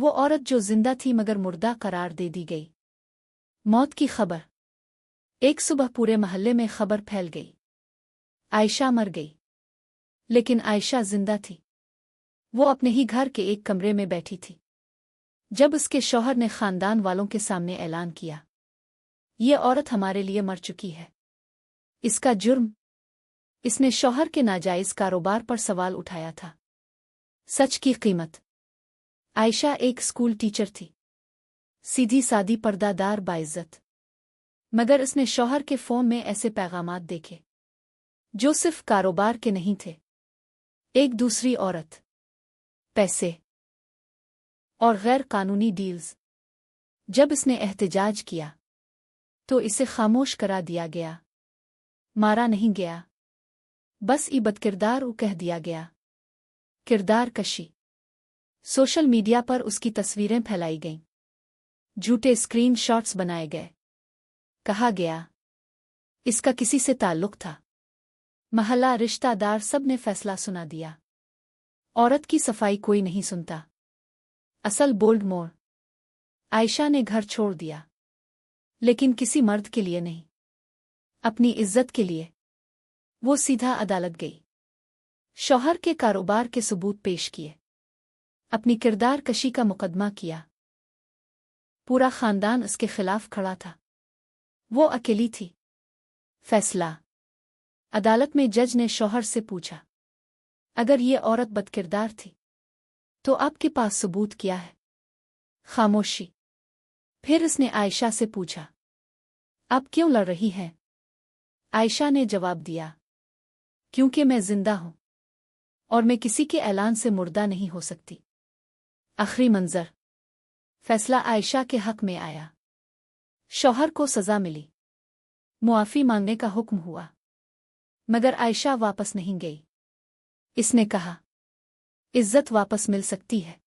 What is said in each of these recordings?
वो औरत जो जिंदा थी मगर मुर्दा करार दे दी गई। मौत की खबर। एक सुबह पूरे मोहल्ले में खबर फैल गई, आयशा मर गई। लेकिन आयशा जिंदा थी। वो अपने ही घर के एक कमरे में बैठी थी जब उसके शौहर ने खानदान वालों के सामने ऐलान किया, ये औरत हमारे लिए मर चुकी है। इसका जुर्म, इसने शौहर के नाजायज कारोबार पर सवाल उठाया था। सच की कीमत। आयशा एक स्कूल टीचर थी, सीधी सादी पर्दादार बाइज्जत। मगर उसने शौहर के फोन में ऐसे पैगामात देखे जो सिर्फ कारोबार के नहीं थे। एक दूसरी औरत, पैसे और गैर कानूनी डील्स। जब इसने एहतजाज किया तो इसे खामोश करा दिया गया, मारा नहीं गया, बस बदकिरदार कह दिया गया। किरदार कशी। सोशल मीडिया पर उसकी तस्वीरें फैलाई गईं, झूठे स्क्रीन शॉट्स बनाए गए। कहा गया इसका किसी से ताल्लुक था। महल्ला, रिश्तेदार सब ने फैसला सुना दिया। औरत की सफाई कोई नहीं सुनता। असल बोल्ड मोड़। आयशा ने घर छोड़ दिया, लेकिन किसी मर्द के लिए नहीं, अपनी इज्जत के लिए। वो सीधा अदालत गई, शौहर के कारोबार के सबूत पेश किए, अपनी किरदार कशी का मुकदमा किया। पूरा खानदान उसके खिलाफ खड़ा था, वो अकेली थी। फैसला। अदालत में जज ने शौहर से पूछा, अगर ये औरत बदकिरदार थी तो आपके पास सबूत क्या है? खामोशी। फिर उसने आयशा से पूछा, आप क्यों लड़ रही हैं? आयशा ने जवाब दिया, क्योंकि मैं जिंदा हूं और मैं किसी के ऐलान से मुर्दा नहीं हो सकती। आखिरी मंजर। फैसला आयशा के हक में आया। शौहर को सजा मिली, मुआफी मांगने का हुक्म हुआ। मगर आयशा वापस नहीं गई। इसने कहा, इज्जत वापस मिल सकती है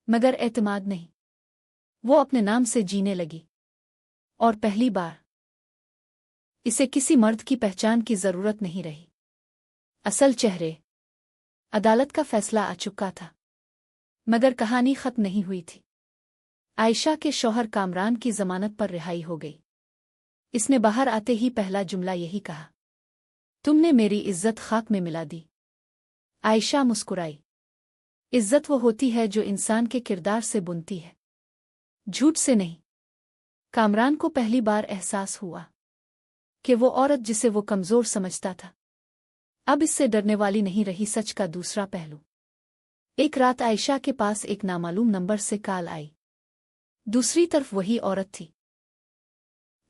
मगर एतमाद नहीं। वो अपने नाम से जीने लगी और पहली बार इसे किसी मर्द की पहचान की जरूरत नहीं रही। असल चेहरे। अदालत का फैसला आ चुका था मगर कहानी खत्म नहीं हुई थी। आयशा के शौहर कामरान की जमानत पर रिहाई हो गई। इसने बाहर आते ही पहला जुमला यही कहा, तुमने मेरी इज्जत खाक में मिला दी। आयशा मुस्कुराई। इज्जत वो होती है जो इंसान के किरदार से बुनती है, झूठ से नहीं। कामरान को पहली बार एहसास हुआ कि वो औरत जिसे वो कमजोर समझता था अब इससे डरने वाली नहीं रही। सच का दूसरा पहलू। एक रात आयशा के पास एक नामालूम नंबर से कॉल आई। दूसरी तरफ वही औरत थी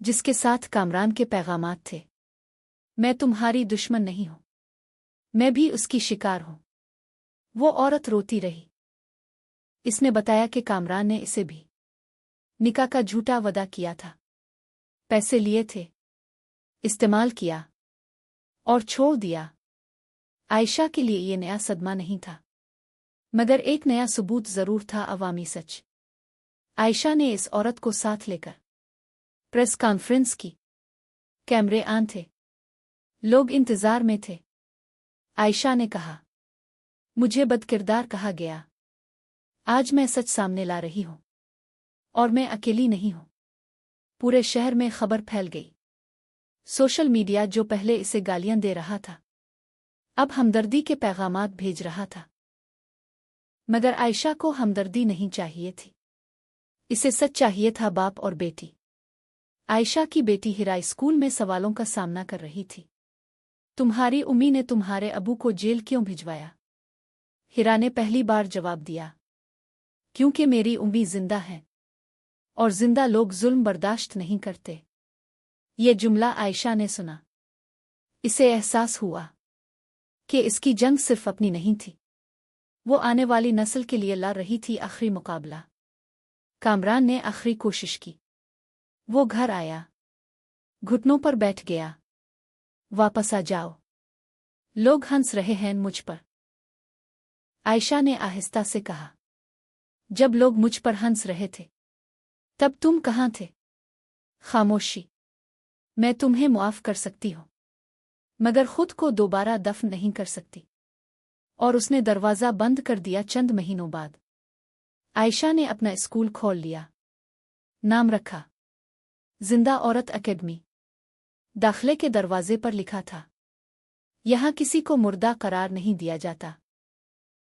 जिसके साथ कामरान के पैगामात थे, मैं तुम्हारी दुश्मन नहीं हूं, मैं भी उसकी शिकार हूं। वो औरत रोती रही। इसने बताया कि कामरान ने इसे भी निकाह का झूठा वादा किया था, पैसे लिए थे, इस्तेमाल किया और छोड़ दिया। आयशा के लिए ये नया सदमा नहीं था मगर एक नया सबूत जरूर था, अवामी सच। आयशा ने इस औरत को साथ लेकर प्रेस कॉन्फ्रेंस की। कैमरे ऑन थे, लोग इंतजार में थे। आयशा ने कहा, मुझे बदकिरदार कहा गया, आज मैं सच सामने ला रही हूं और मैं अकेली नहीं हूं। पूरे शहर में खबर फैल गई। सोशल मीडिया जो पहले इसे गालियां दे रहा था अब हमदर्दी के पैगामात भेज रहा था। मगर आयशा को हमदर्दी नहीं चाहिए थी, इसे सच चाहिए था। बाप और बेटी। आयशा की बेटी हिरा स्कूल में सवालों का सामना कर रही थी। तुम्हारी उम्मी ने तुम्हारे अबू को जेल क्यों भिजवाया? हिरा ने पहली बार जवाब दिया, क्योंकि मेरी उम्मी जिंदा है और जिंदा लोग जुल्म बर्दाश्त नहीं करते। ये जुमला आयशा ने सुना। इसे एहसास हुआ कि इसकी जंग सिर्फ अपनी नहीं थी, वो आने वाली नस्ल के लिए लड़ रही थी आखिरी मुकाबला। कामरान ने आखिरी कोशिश की। वो घर आया, घुटनों पर बैठ गया। वापस आ जाओ, लोग हंस रहे हैं मुझ पर। आयशा ने आहिस्ता से कहा, जब लोग मुझ पर हंस रहे थे तब तुम कहाँ थे? खामोशी। मैं तुम्हें मुआफ कर सकती हूं मगर खुद को दोबारा दफन नहीं कर सकती। और उसने दरवाजा बंद कर दिया। चंद महीनों बाद عائشہ نے اپنا اسکول کھول لیا۔ نام رکھا زندہ عورت اکیڈمی۔ داخلے کے دروازے پر لکھا تھا، یہاں کسی کو مردہ قرار نہیں دیا جاتا۔